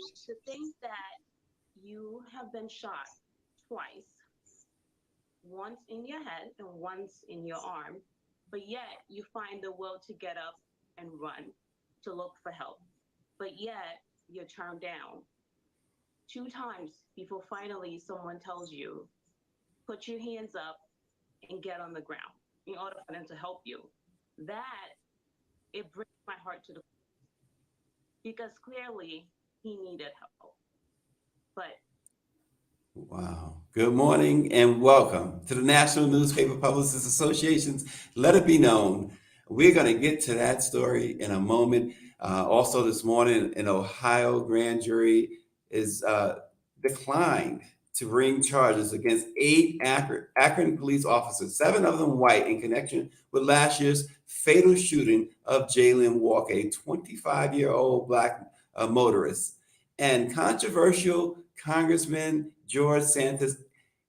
To think that you have been shot twice, once in your head and once in your arm, but yet you find the will to get up and run to look for help, but yet you're turned down two times before finally someone tells you, put your hands up and get on the ground in order for them to help you. That, it brings my heart to the, because clearly he needed help. But Wow. Good morning and welcome to the National Newspaper Publicists Association's Let It Be Known. We're going to get to that story in a moment. Also, this morning, an Ohio grand jury is declined to bring charges against 8 Akron police officers, 7 of them white, in connection with last year's fatal shooting of Jayland Walker, a 25-year-old black motorist. And controversial Congressman George Santos,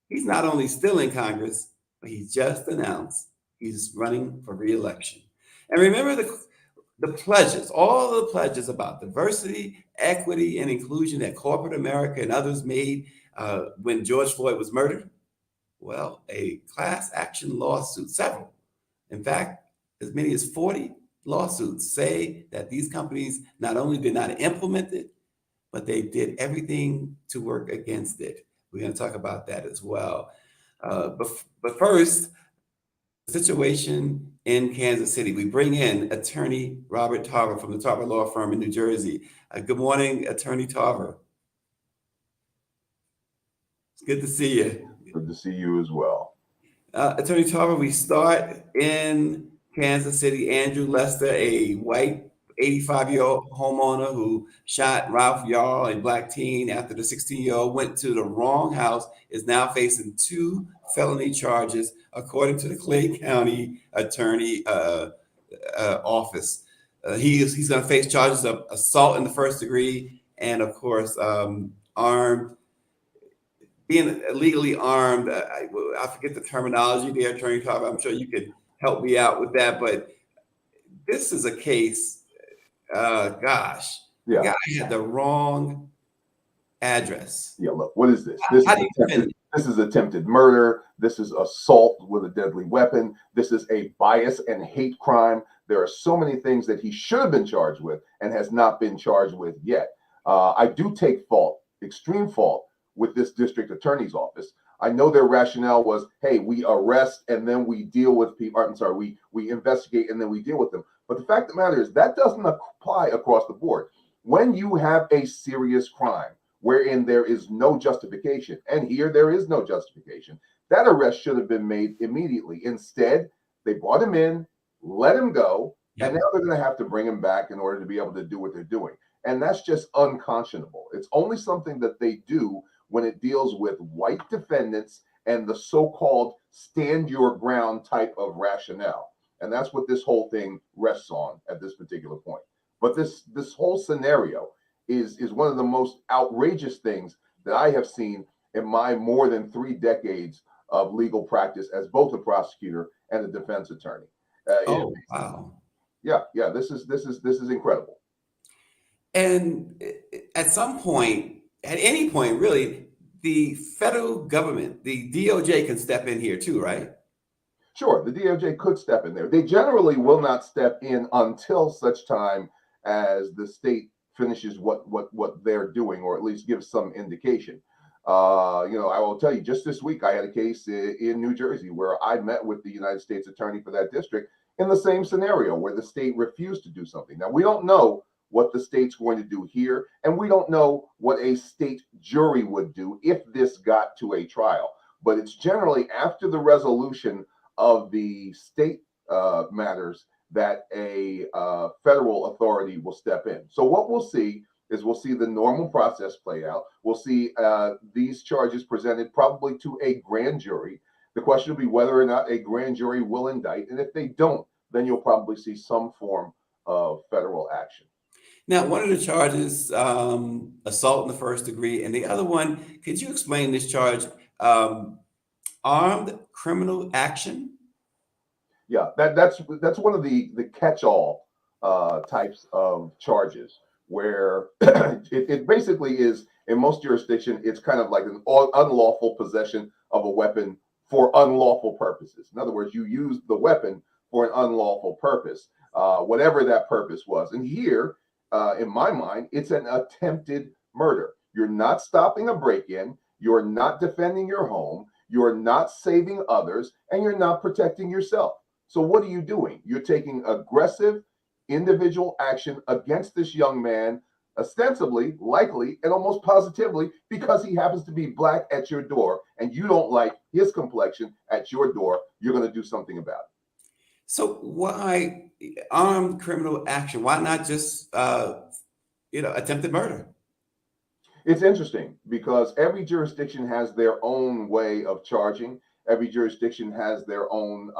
he's not only still in Congress, but he just announced he's running for re-election. And remember the pledges, all the pledges about diversity, equity, and inclusion that corporate America and others made when George Floyd was murdered? Well, a class action lawsuit, several, in fact, as many as 40 lawsuits say that these companies not only did not implement it, but they did everything to work against it. We're going to talk about that as well. But first, the situation in Kansas City. We bring in attorney Robert Tarver from the Tarver Law Firm in New Jersey. Good morning, Attorney Tarver. It's good to see you. Good to see you as well. Attorney Tarver, we start in Kansas City. Andrew Lester, a white 85-year-old homeowner who shot Ralph Yarl, a black teen, after the 16-year-old went to the wrong house, is now facing 2 felony charges, according to the Clay County Attorney Office. He's going to face charges of assault in the first degree and, of course, being illegally armed. I forget the terminology there, Attorney Tarver. I'm sure you could help me out with that, but this is a case. Gosh, the guy had the wrong address. Yeah, look, what is this? This is attempted murder. This is assault with a deadly weapon. This is a bias and hate crime. There are so many things that he should have been charged with and has not been charged with yet. I do take fault, extreme fault, with this district attorney's office. I know their rationale was, hey, we arrest and then we deal with people. I'm sorry, we investigate and then we deal with them. But the fact of the matter is that doesn't apply across the board. When you have a serious crime wherein there is no justification, and here there is no justification, that arrest should have been made immediately. Instead, they brought him in, let him go, and now they're going to have to bring him back in order to be able to do what they're doing. And that's just unconscionable. It's only something that they do when it deals with white defendants and the so-called stand your ground type of rationale. And that's what this whole thing rests on at this particular point. But this whole scenario is one of the most outrageous things that I have seen in my more than 3 decades of legal practice as both a prosecutor and a defense attorney. Wow. Yeah, this is incredible. And at some point, at any point, really, the federal government, the DOJ, can step in here too, right? Sure, the DOJ could step in there. They generally will not step in until such time as the state finishes what they're doing, or at least gives some indication. I will tell you, just this week, I had a case in New Jersey where I met with the United States attorney for that district in the same scenario where the state refused to do something. Now, we don't know what the state's going to do here, and we don't know what a state jury would do if this got to a trial. But it's generally after the resolution of the state matters that a federal authority will step in. So what we'll see is we'll see the normal process play out. We'll see these charges presented probably to a grand jury. The question will be whether or not a grand jury will indict. And if they don't, then you'll probably see some form of federal action. Now, one of the charges, assault in the first degree, and the other one, could you explain this charge, armed criminal action? Yeah, that's one of the catch-all types of charges where it basically is, in most jurisdiction, it's kind of like an unlawful possession of a weapon for unlawful purposes. In other words, you use the weapon for an unlawful purpose, whatever that purpose was. And here, in my mind, it's an attempted murder. You're not stopping a break-in. You're not defending your home. You're not saving others, and you're not protecting yourself. So what are you doing? You're taking aggressive individual action against this young man, ostensibly, likely, and almost positively because he happens to be black at your door and you don't like his complexion at your door. You're going to do something about it. So why armed criminal action? Why not just attempted murder? It's interesting because every jurisdiction has their own way of charging. Every jurisdiction has their own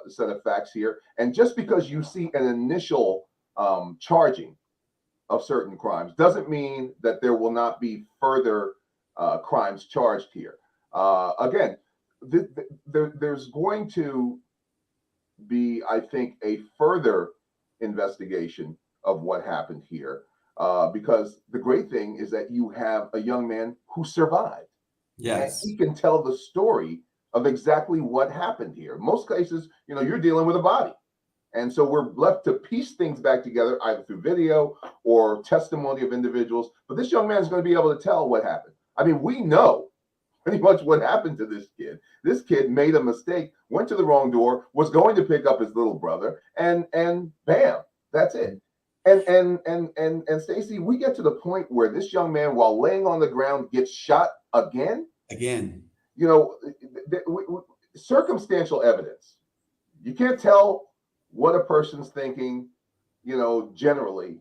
set of facts here. And just because you see an initial charging of certain crimes doesn't mean that there will not be further crimes charged here. Again, there's going to be, I think, a further investigation of what happened here. Because the great thing is that you have a young man who survived. Yes. And he can tell the story of exactly what happened here. Most cases, you're dealing with a body. And so we're left to piece things back together, either through video or testimony of individuals. But this young man is going to be able to tell what happened. I mean, we know pretty much what happened to this kid. This kid made a mistake, went to the wrong door, was going to pick up his little brother, and bam, that's it. And Stacey, we get to the point where this young man, while laying on the ground, gets shot again. Circumstantial evidence. You can't tell what a person's thinking. Generally,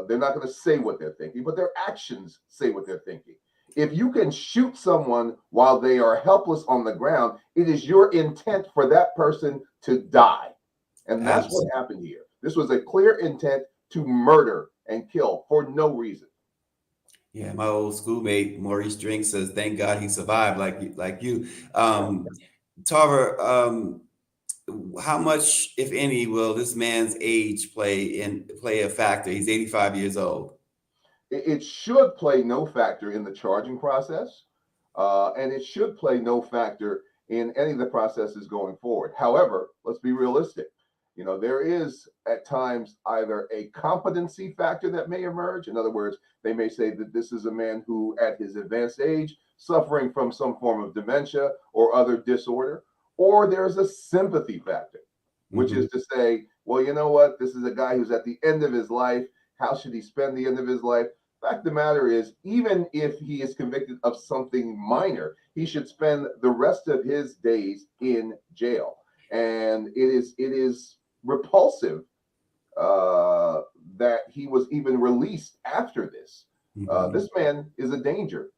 they're not going to say what they're thinking, but their actions say what they're thinking. If you can shoot someone while they are helpless on the ground, it is your intent for that person to die. And that's what happened here. This was a clear intent to murder and kill for no reason. Yeah, my old schoolmate Maurice Drink says, "Thank God he survived." Like you, Tarver. How much, if any, will this man's age play a factor? He's 85 years old. It should play no factor in the charging process, and it should play no factor in any of the processes going forward. However, let's be realistic. There is at times either a competency factor that may emerge. In other words, they may say that this is a man who, at his advanced age, suffering from some form of dementia or other disorder, or there's a sympathy factor, which is to say, well, you know what? This is a guy who's at the end of his life. How should he spend the end of his life? Fact of the matter is, even if he is convicted of something minor, he should spend the rest of his days in jail. And it is repulsive that he was even released after this. This man is a danger.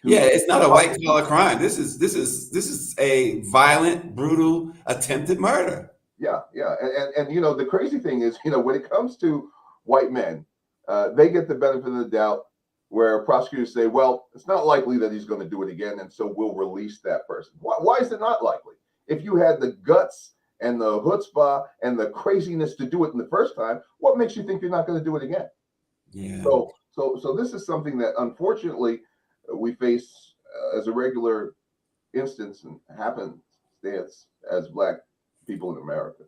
Yeah, it's not a white collar crime. This is a violent, brutal, attempted murder. Yeah. And the crazy thing is, when it comes to white men, they get the benefit of the doubt, where prosecutors say, well, it's not likely that he's going to do it again, and so we'll release that person. Why is it not likely? If you had the guts and the chutzpah and the craziness to do it in the first time, what makes you think you're not going to do it again? Yeah. So this is something that unfortunately we face as a regular instance and happenstance as Black people in America.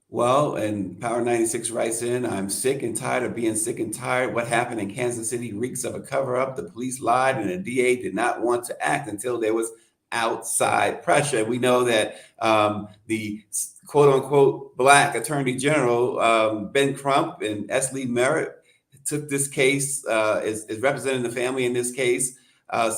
Well, and Power 96 writes in, "I'm sick and tired of being sick and tired. What happened in Kansas City reeks of a cover-up. The police lied and the DA did not want to act until there was outside pressure." We know that the quote-unquote Black Attorney General, Ben Crump and S. Lee Merritt, took this case, is representing the family in this case.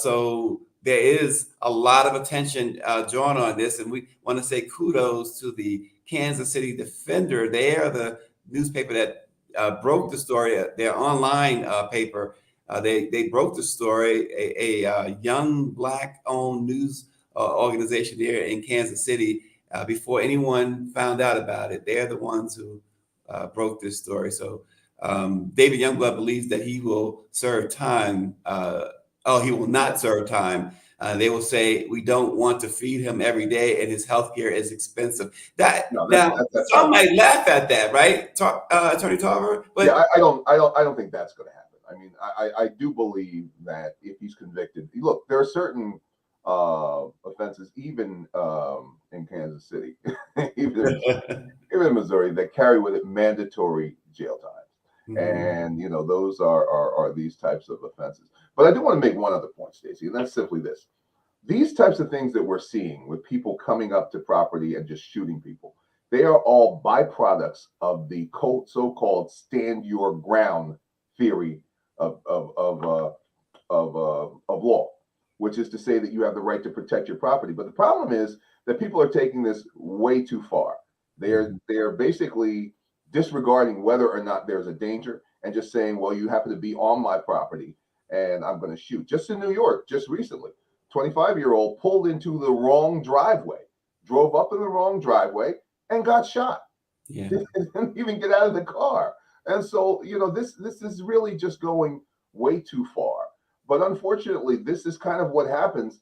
So there is a lot of attention drawn on this, and we want to say kudos to the Kansas City Defender. They are the newspaper that broke the story. Their online paper, they broke the story. A young Black-owned news organization here in Kansas City. Before anyone found out about it, they're the ones who broke this story. So David Youngblood believes that he will serve time. He will not serve time They will say, we don't want to feed him every day and his health care is expensive. That No, now some might laugh at that, right, Attorney Tarver? But yeah, I don't think that's going to happen. I mean, I do believe that if he's convicted, look, there are certain offenses, even in Kansas City, even in Missouri, that carry with it mandatory jail time. And those are these types of offenses. But I do want to make one other point, Stacey, and that's simply this: these types of things that we're seeing with people coming up to property and just shooting people, they are all byproducts of the so-called stand your ground theory of law, which is to say that you have the right to protect your property. But the problem is that people are taking this way too far. They're basically disregarding whether or not there's a danger and just saying, well, you happen to be on my property and I'm going to shoot. Just in New York, just recently, 25-year-old pulled into the wrong driveway, drove up in the wrong driveway and got shot. Yeah. Didn't even get out of the car. And so, this is really just going way too far. But unfortunately, this is kind of what happens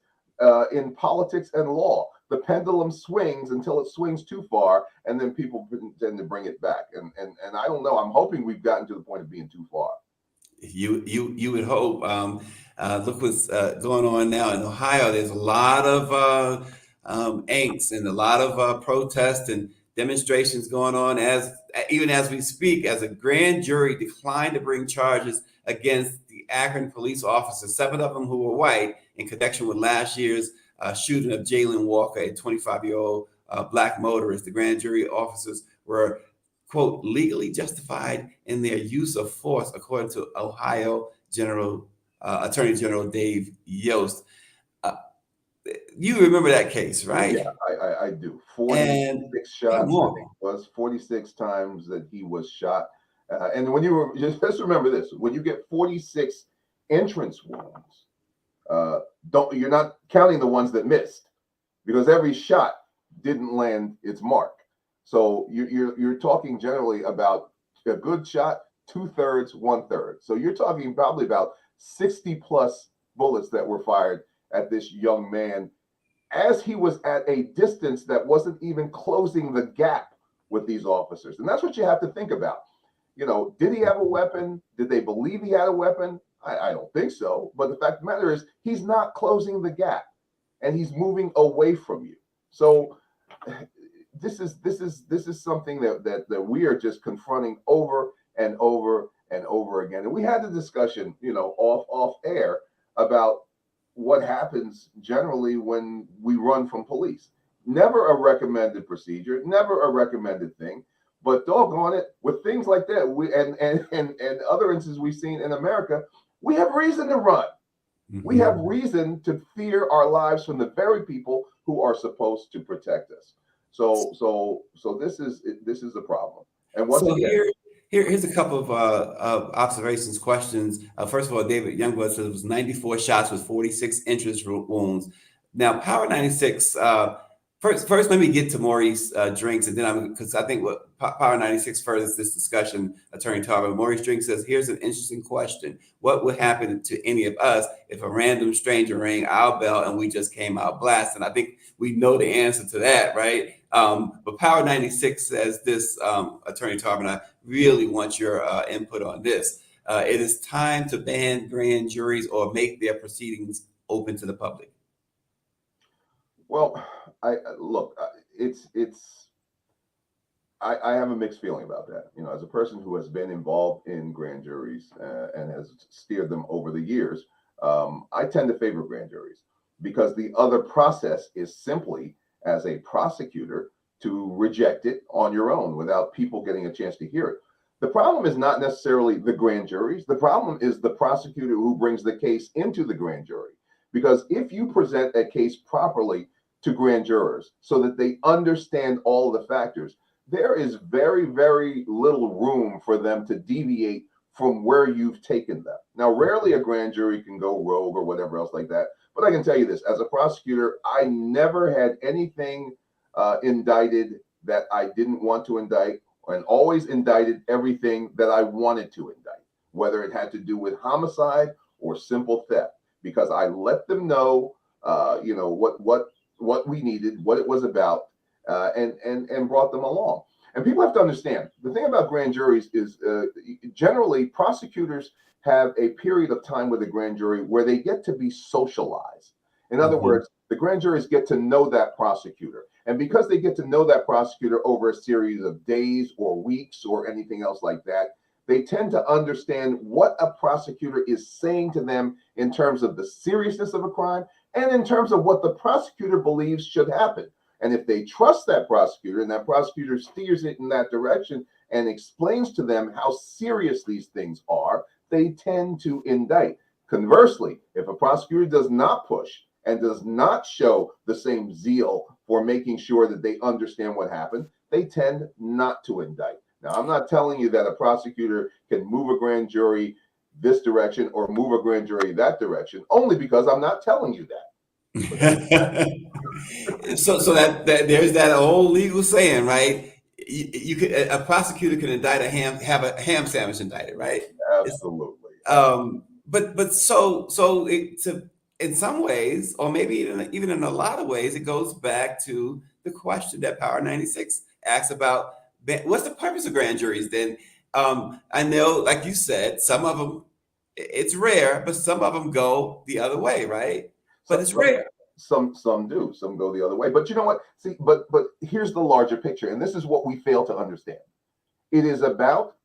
in politics and law. The pendulum swings until it swings too far, and then people tend to bring it back. And I don't know. I'm hoping we've gotten to the point of being too far. You would hope. Look what's going on now in Ohio. There's a lot of angst and a lot of protests and demonstrations going on even as we speak, as a grand jury declined to bring charges against the Akron police officers, 7 of them who were white, in connection with last year's shooting of Jayland Walker, a 25-year-old black motorist. The grand jury officers were, quote, legally justified in their use of force, according to Ohio Attorney General Dave Yost. You remember that case, right? Yeah, I do. 46 shots, I think it was 46 times that he was shot. And when you were, just remember this: when you get 46 entrance wounds, you're not counting the ones that missed, because every shot didn't land its mark. So you're talking generally about a good shot, 2/3, 1/3. So you're talking probably about 60 plus bullets that were fired at this young man as he was at a distance that wasn't even closing the gap with these officers. And that's what you have to think about. Did he have a weapon? Did they believe he had a weapon? I don't think so. But the fact of the matter is, he's not closing the gap, and he's moving away from you. So this is something that we are just confronting over and over and over again. And we had the discussion, off air about what happens generally when we run from police. Never a recommended procedure, never a recommended thing. But doggone it, with things like that, and other instances we've seen in America, we have reason to run. We have reason to fear our lives from the very people who are supposed to protect us. So this is the problem. And once again, here's a couple of observations, questions. First of all, David Youngblood says it was 94 shots with 46 entrance wounds. Now, Power 96. First, let me get to Maurice Drinks, and then because I think what Power 96 furthers this discussion, Attorney Tarver. Maurice Drinks says, here's an interesting question. What would happen to any of us if a random stranger rang our bell and we just came out blasting? I think we know the answer to that, right? But Power 96 says this, Attorney Tarver, and I really want your input on this. It is time to ban grand juries or make their proceedings open to the public. Well, I have a mixed feeling about that. As a person who has been involved in grand juries and has steered them over the years, I tend to favor grand juries, because the other process is simply, as a prosecutor, to reject it on your own without people getting a chance to hear it. The problem is not necessarily the grand juries. The problem is the prosecutor who brings the case into the grand jury. Because if you present a case properly to grand jurors so that they understand all the factors, there is very, very little room for them to deviate from where you've taken them. Now, rarely a grand jury can go rogue or whatever else like that. But I can tell you this, as a prosecutor, I never had anything indicted that I didn't want to indict, and always indicted everything that I wanted to indict, whether it had to do with homicide or simple theft, because I let them know what we needed, what it was about, and brought them along. And people have to understand the thing about grand juries is generally prosecutors have a period of time with a grand jury where they get to be socialized. In other words, the grand juries get to know that prosecutor. And because they get to know that prosecutor over a series of days or weeks or anything else like that, they tend to understand what a prosecutor is saying to them in terms of the seriousness of a crime and in terms of what the prosecutor believes should happen. And if they trust that prosecutor and that prosecutor steers it in that direction and explains to them how serious these things are, they tend to indict. Conversely, if a prosecutor does not push and does not show the same zeal for making sure that they understand what happened, they tend not to indict. Now, I'm not telling you that a prosecutor can move a grand jury this direction or move a grand jury that direction, only because I'm not telling you that. So that there's that old legal saying, right? You could, a prosecutor can indict have a ham sandwich indicted, right? Absolutely. But in some ways, or maybe even in a lot of ways, it goes back to the question that Power 96 asks about: what's the purpose of grand juries? Then I know, like you said, some of them, it's rare, but some of them go the other way, right? But it's rare. Some do. Some go the other way. But you know what? See, but here's the larger picture, and this is what we fail to understand. It is about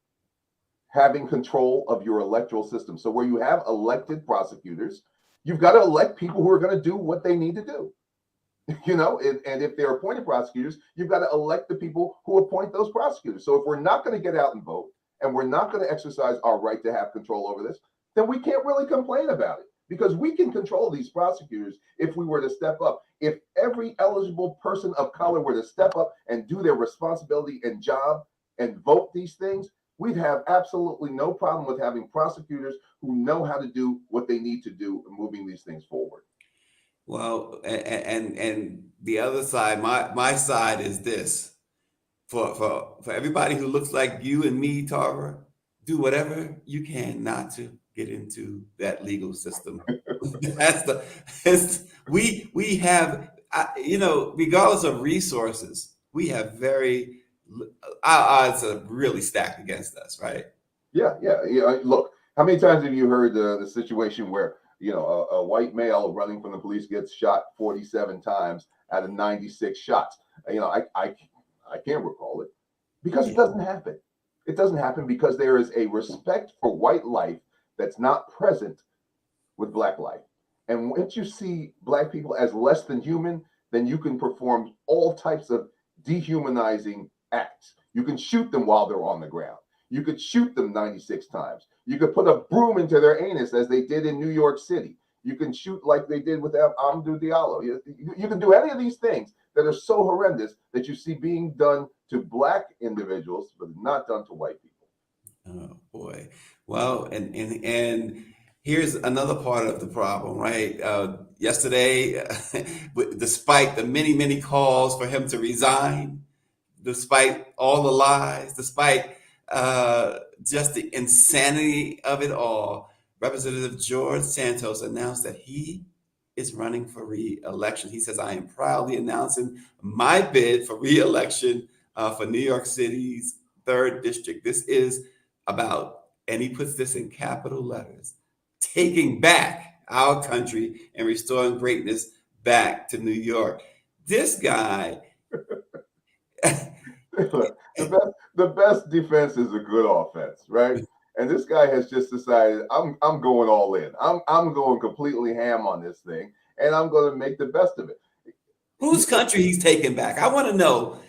having control of your electoral system. So where you have elected prosecutors, you've got to elect people who are going to do what they need to do. And if they're appointed prosecutors, you've got to elect the people who appoint those prosecutors. So if we're not going to get out and vote, and we're not going to exercise our right to have control over this, then we can't really complain about it. Because we can control these prosecutors if we were to step up. If every eligible person of color were to step up and do their responsibility and job and vote these things, we'd have absolutely no problem with having prosecutors who know how to do what they need to do in moving these things forward. Well, and the other side, my side is this: for everybody who looks like you and me, Tarver, do whatever you can not to get into that legal system. We have, regardless of resources, we have our odds are really stacked against us, right? Yeah. Look, how many times have you heard the situation where a white male running from the police gets shot 47 times out of 96 shots? I can't recall it because it doesn't happen. It doesn't happen because there is a respect for white life that's not present with black life. And once you see black people as less than human, then you can perform all types of dehumanizing acts. You can shoot them while they're on the ground. You could shoot them 96 times. You could put a broom into their anus as they did in New York City. You can shoot like they did with Amadou Diallo. You can do any of these things that are so horrendous that you see being done to black individuals, but not done to white people. Oh boy. Well, and here's another part of the problem, right? Yesterday, despite the many calls for him to resign, despite all the lies, despite just the insanity of it all, Representative George Santos announced that he is running for re-election. He says, "I am proudly announcing my bid for re-election for New York City's 3rd District. This is about," and he puts this in capital letters, "taking back our country and restoring greatness back to New York." This guy... the best defense is a good offense, right? And this guy has just decided, I'm going all in. I'm going completely ham on this thing, and I'm going to make the best of it. Whose country he's taking back? I want to know.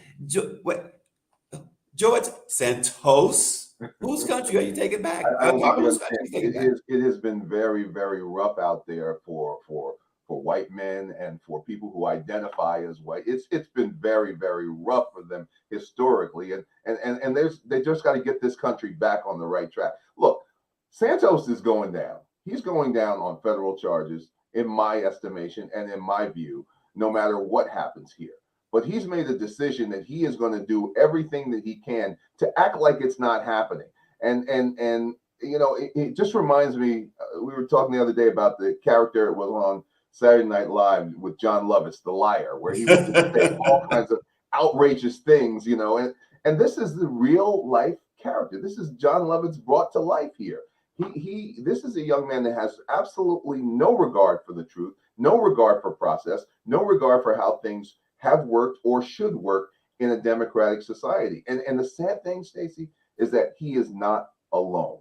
George Santos, whose country are you taking back? It has been very, very rough out there for white men and for people who identify as white. It's been very, very rough for them historically, and they just got to get this country back on the right track. Look, Santos is going down. He's going down on federal charges, in my estimation and in my view, no matter what happens here. But he's made a decision that he is going to do everything that he can to act like it's not happening. And it just reminds me, we were talking the other day about the character it was on Saturday Night Live with John Lovitz, the liar, where he would just say all kinds of outrageous things, you know, and this is the real life character. This is John Lovitz brought to life here. This is a young man that has absolutely no regard for the truth, no regard for process, no regard for how things have worked or should work in a democratic society. And the sad thing, Stacey, is that he is not alone.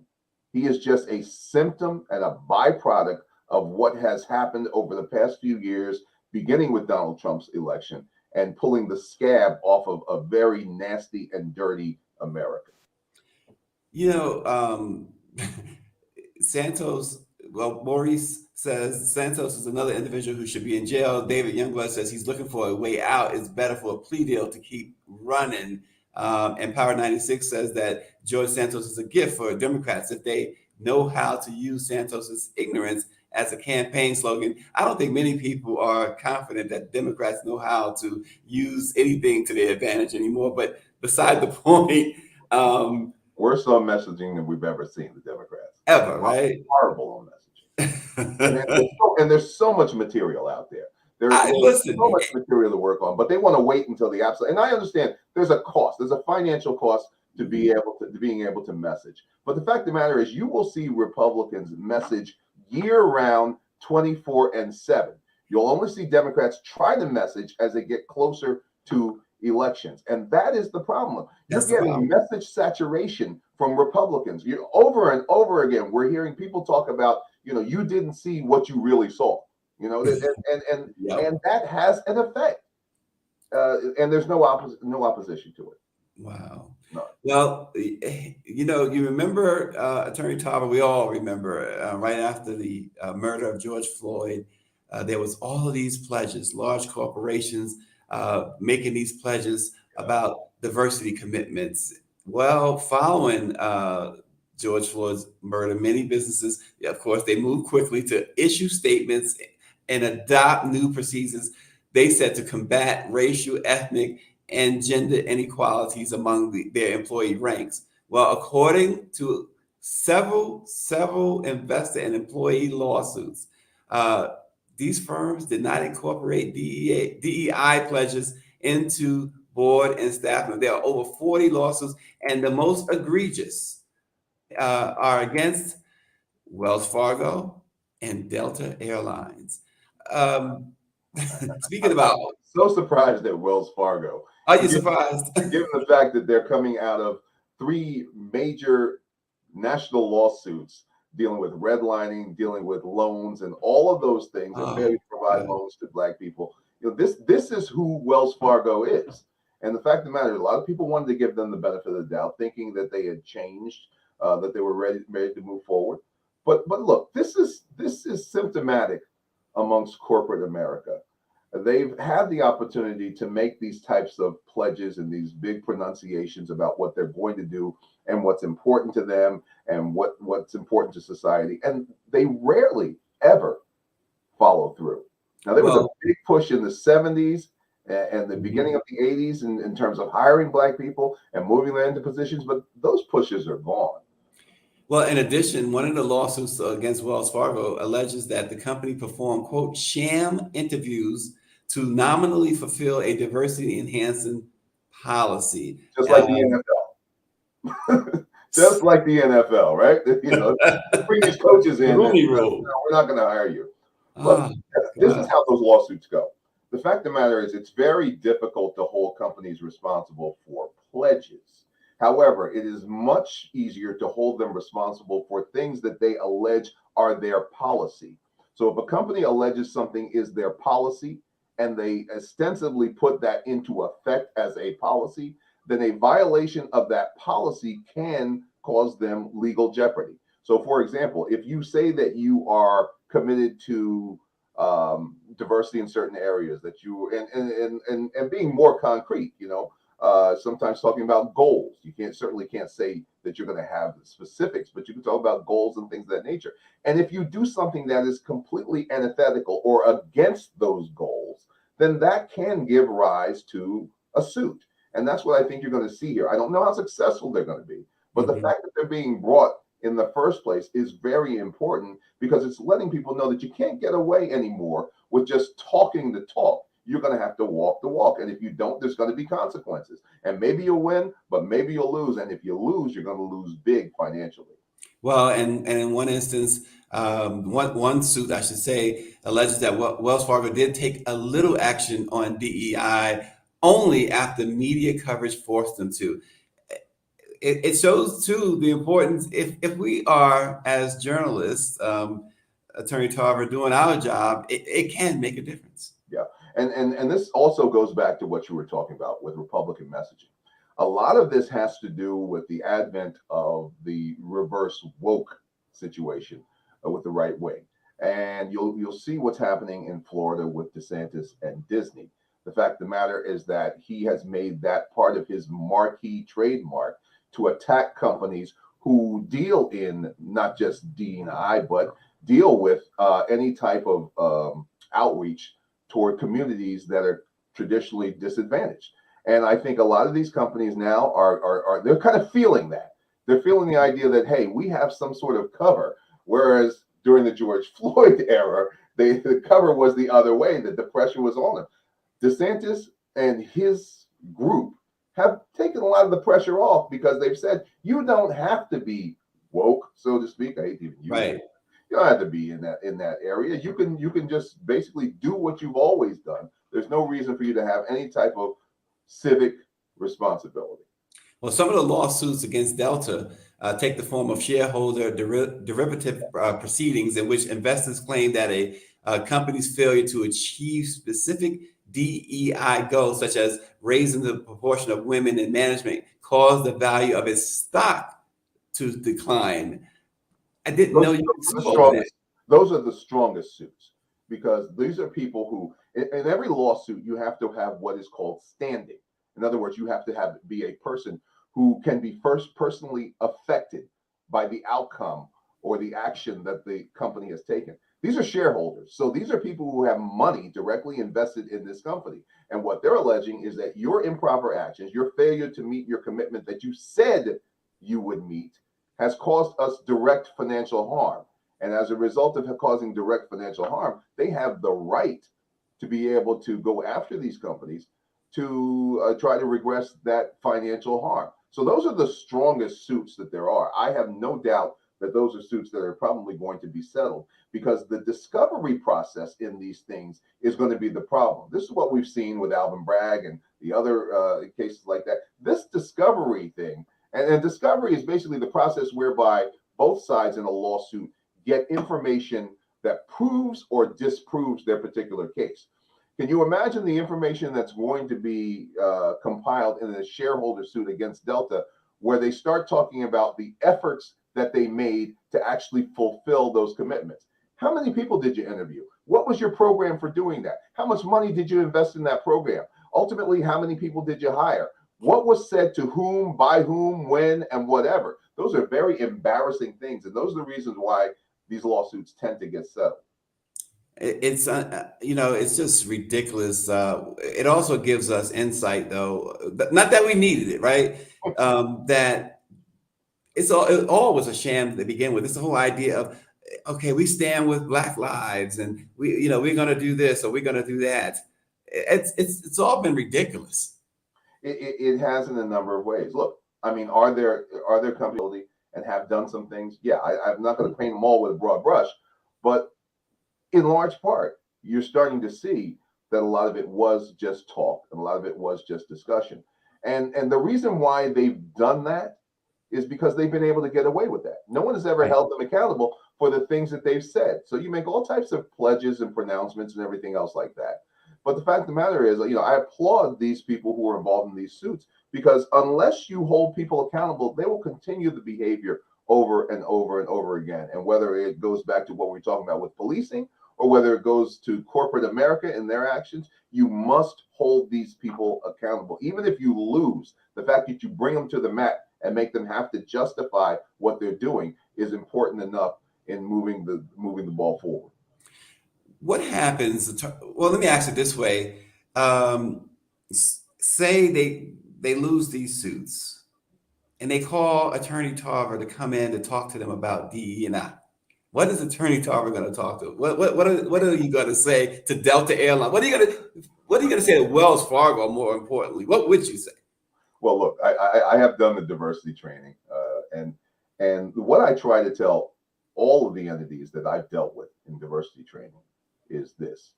He is just a symptom and a byproduct of what has happened over the past few years, beginning with Donald Trump's election and pulling the scab off of a very nasty and dirty America. You know, Santos, well, Maurice says Santos is another individual who should be in jail. David Youngblood says he's looking for a way out. It's better for a plea deal to keep running. And Power 96 says that George Santos is a gift for Democrats if they know how to use Santos's ignorance as a campaign slogan. I don't think many people are confident that Democrats know how to use anything to their advantage anymore. But beside the point, worse on messaging than we've ever seen the Democrats. Ever, right? Horrible on messaging. and there's so much material out there. There's so much material to work on, but they want to wait until the absolute. And I understand there's a cost. There's a financial cost to being able to message. But the fact of the matter is, you will see Republicans message year-round, 24/7. You'll only see Democrats try to message as they get closer to elections, and that is the problem. You're getting message saturation from Republicans. You over and over again, we're hearing people talk about, you know, you didn't see what you really saw. You know, and that has an effect, and there's no opposition to it. Wow. No. Well, you know, you remember Attorney Tarver. We all remember right after the murder of George Floyd, there was all of these pledges, large corporations making these pledges about diversity commitments. Well, following George Floyd's murder, many businesses, of course, they moved quickly to issue statements and adopt new procedures, they said, to combat racial, ethnic, and gender inequalities among their employee ranks. Well, according to several investor and employee lawsuits, these firms did not incorporate DEI pledges into board and staff. There are over 40 lawsuits, and the most egregious are against Wells Fargo and Delta Airlines. Speaking about, so surprised at Wells Fargo. Are you surprised? Given the fact that they're coming out of 3 major national lawsuits dealing with redlining, dealing with loans, and all of those things, and failure to provide loans to Black people. You know, this is who Wells Fargo is. And the fact of the matter is, a lot of people wanted to give them the benefit of the doubt, thinking that they had changed, that they were ready to move forward. But look, this is symptomatic amongst corporate America. They've had the opportunity to make these types of pledges and these big pronunciations about what they're going to do and what's important to them and what's important to society. And they rarely, ever follow through. Now, there was a big push in the 70s and the beginning of the 80s in terms of hiring Black people and moving them into positions, but those pushes are gone. Well, in addition, one of the lawsuits against Wells Fargo alleges that the company performed, quote, sham interviews to nominally fulfill a diversity enhancing policy. Just like the NFL. Just like the NFL, right? You know, bring these coaches in. We're not going to hire you. But this is how those lawsuits go. The fact of the matter is, it's very difficult to hold companies responsible for pledges. However, it is much easier to hold them responsible for things that they allege are their policy. So if a company alleges something is their policy and they ostensibly put that into effect as a policy, then a violation of that policy can cause them legal jeopardy. So for example, if you say that you are committed to diversity in certain areas, that you and being more concrete, you know, sometimes talking about goals. You certainly can't say that you're going to have the specifics, but you can talk about goals and things of that nature. And if you do something that is completely antithetical or against those goals, then that can give rise to a suit. And that's what I think you're going to see here. I don't know how successful they're going to be, but the fact that they're being brought in the first place is very important, because it's letting people know that you can't get away anymore with just talking the talk. You're going to have to walk the walk. And if you don't, there's going to be consequences. And maybe you'll win, but maybe you'll lose. And if you lose, you're going to lose big financially. Well, and in one instance, one suit, I should say, alleges that Wells Fargo did take a little action on DEI only after media coverage forced them to. It shows too the importance. If we are, as journalists, Attorney Tarver, doing our job, it can make a difference. Yeah, and this also goes back to what you were talking about with Republican messaging. A lot of this has to do with the advent of the reverse woke situation with the right wing, and you'll see what's happening in Florida with DeSantis and Disney. The fact of the matter is that he has made that part of his marquee trademark to attack companies who deal in not just D&I, but deal with any type of outreach toward communities that are traditionally disadvantaged. And I think a lot of these companies now are they're kind of feeling that. They're feeling the idea that, hey, we have some sort of cover. Whereas during the George Floyd era, the cover was the other way, that the pressure was on them. DeSantis and his group have taken a lot of the pressure off because they've said, you don't have to be woke, so to speak. I hate to even use it. You don't have to be in that area. You can just basically do what you've always done. There's no reason for you to have any type of civic responsibility. Well, some of the lawsuits against Delta take the form of shareholder derivative proceedings in which investors claim that a company's failure to achieve specific DEI goals, such as raising the proportion of women in management, caused the value of its stock to decline. I didn't know you could spoke that. Those are the strongest suits, because these are people who, in every lawsuit, you have to have what is called standing. In other words, you have to be a person who can be personally affected by the outcome or the action that the company has taken. These are shareholders. So these are people who have money directly invested in this company. And what they're alleging is that your improper actions, your failure to meet your commitment that you said you would meet, has caused us direct financial harm. And as a result of causing direct financial harm, they have the right to be able to go after these companies to try to regress that financial harm. So those are the strongest suits that there are. I have no doubt that those are suits that are probably going to be settled, because the discovery process in these things is going to be the problem. This is what we've seen with Alvin Bragg and the other cases like that. This discovery thing, and discovery is basically the process whereby both sides in a lawsuit get information that proves or disproves their particular case. Can you imagine the information that's going to be compiled in a shareholder suit against Delta, where they start talking about the efforts that they made to actually fulfill those commitments? How many people did you interview? What was your program for doing that? How much money did you invest in that program? Ultimately, how many people did you hire? What was said to whom, by whom, when, and whatever? Those are very embarrassing things. And those are the reasons why these lawsuits tend to get settled. It's it's just ridiculous. It also gives us insight, though, not that we needed it, right? That it all was a sham to begin with. It's the whole idea of, okay, we stand with Black lives, and we're going to do this or we're going to do that. It's all been ridiculous. It has in a number of ways. Look, I mean, are there companies and have done some things? Yeah, I'm not going to paint them all with a broad brush, but in large part, you're starting to see that a lot of it was just talk and a lot of it was just discussion. And the reason why they've done that is because they've been able to get away with that. No one has ever held them accountable for the things that they've said. So you make all types of pledges and pronouncements and everything else like that. But the fact of the matter is, I applaud these people who are involved in these suits, because unless you hold people accountable, they will continue the behavior over and over and over again. And whether it goes back to what we're talking about with policing, or whether it goes to corporate America and their actions, you must hold these people accountable. Even if you lose, the fact that you bring them to the mat and make them have to justify what they're doing is important enough in moving the ball forward. What happens? Well, let me ask it this way. Say they lose these suits and they call Attorney Tarver to come in to talk to them about DE&I. what is Attorney Tarver going to talk to? What are you going to say to Delta Airlines? What are you going to say to Wells Fargo? More importantly, what would you say? Well, look, I have done the diversity training, and what I try to tell all of the entities that I've dealt with in diversity training is this: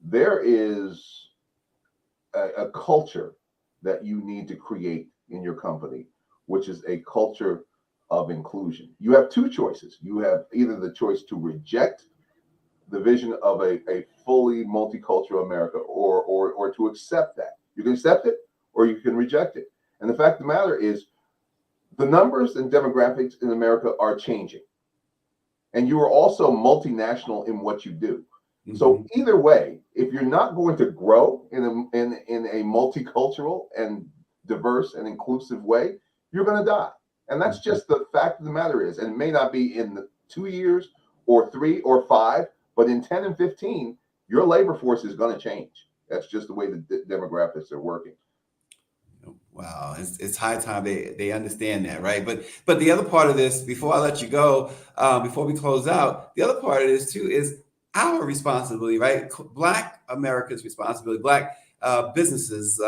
there is a culture that you need to create in your company, which is a culture of inclusion. You have two choices. You have either the choice to reject the vision of a fully multicultural America, or to accept that. You can accept it or you can reject it. And the fact of the matter is, the numbers and demographics in America are changing. And you are also multinational in what you do. Mm-hmm. So either way, if you're not going to grow in a multicultural and diverse and inclusive way, you're going to die. And that's just the fact of the matter is. And it may not be in the 2 years or 3 or 5, but in 10 and 15, your labor force is going to change. That's just the way the demographics are working. Wow, it's high time they understand that, right? But the other part of this, before I let you go, before we close out, the other part of this too is our responsibility, right? Black America's responsibility, Black businesses,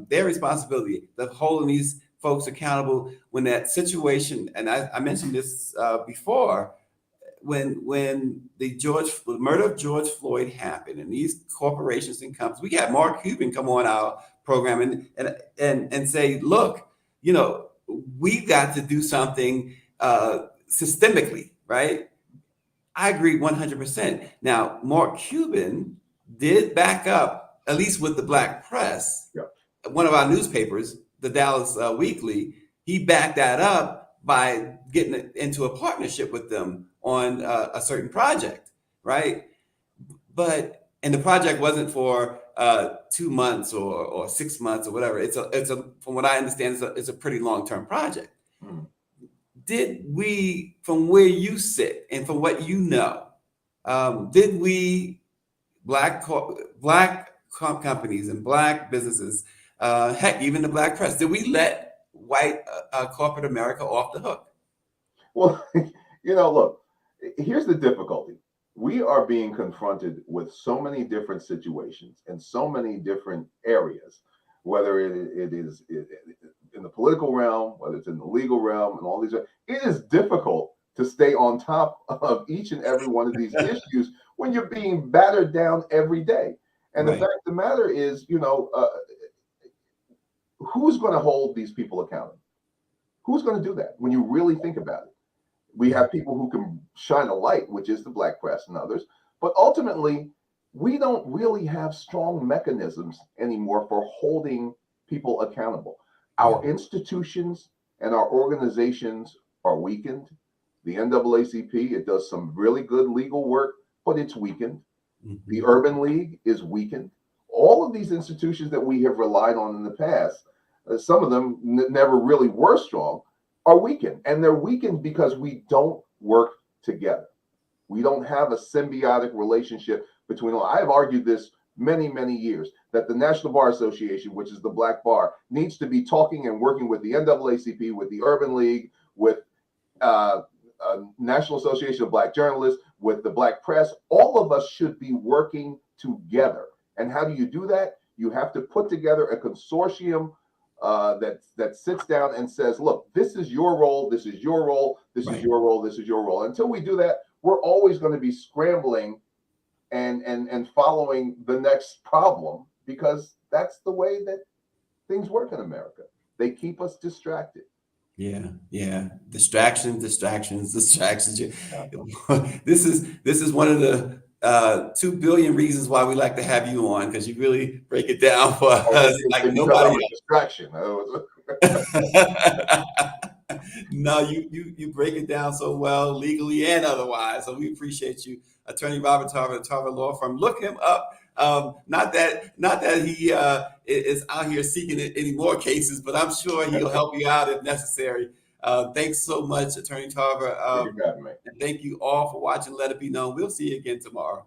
their responsibility, of holding these folks accountable when that situation, and I mentioned this before, when the murder of George Floyd happened, and these corporations and companies, we got Mark Cuban come on our program and say, look, we've got to do something systemically, right? I agree 100%. Now, Mark Cuban did back up, at least with the Black press. Yeah. One of our newspapers, the Dallas Weekly, he backed that up by getting into a partnership with them on a certain project, right? And the project wasn't for 2 months or 6 months or whatever. It's a from what I understand, it's a pretty long-term project. Mm. Did we, from where you sit and from what you know, did we, Black companies and Black businesses, heck, even the Black press, did we let white corporate America off the hook? Well, look, here's the difficulty. We are being confronted with so many different situations and so many different areas, whether it is in the political realm, whether it's in the legal realm, and all these. It is difficult to stay on top of each and every one of these issues when you're being battered down every day. And right. The fact of the matter is, who's going to hold these people accountable? Who's going to do that when you really think about it? We have people who can shine a light, which is the Black press and others. But ultimately, we don't really have strong mechanisms anymore for holding people accountable. Our institutions and our organizations are weakened. The NAACP, it does some really good legal work, but it's weakened. Mm-hmm. The Urban League is weakened. All of these institutions that we have relied on in the past, some of them never really were strong, are weakened. And they're weakened because we don't work together. We don't have a symbiotic relationship between all. I have argued this many, many years, that the National Bar Association, which is the Black bar, needs to be talking and working with the NAACP, with the Urban League, with National Association of Black Journalists, with the Black press. All of us should be working together. And how do you do that? You have to put together a consortium that sits down and says, look, this is your role, this is your role, this right. is your role, this is your role. Until we do that, we're always going to be scrambling and following the next problem, because that's the way that things work in America. They keep us distracted. Yeah. Distractions. This is one of the 2 billion reasons why we like to have you on, because you really break it down for us like nobody else. Distraction. No, you break it down so well, legally and otherwise. So we appreciate you, Attorney Robert Tarver, the Tarver Law Firm. Look him up. Not that he is out here seeking any more cases, but I'm sure he'll help you out if necessary. Thanks so much, Attorney Tarver. And thank you all for watching Let It Be Known. We'll see you again tomorrow.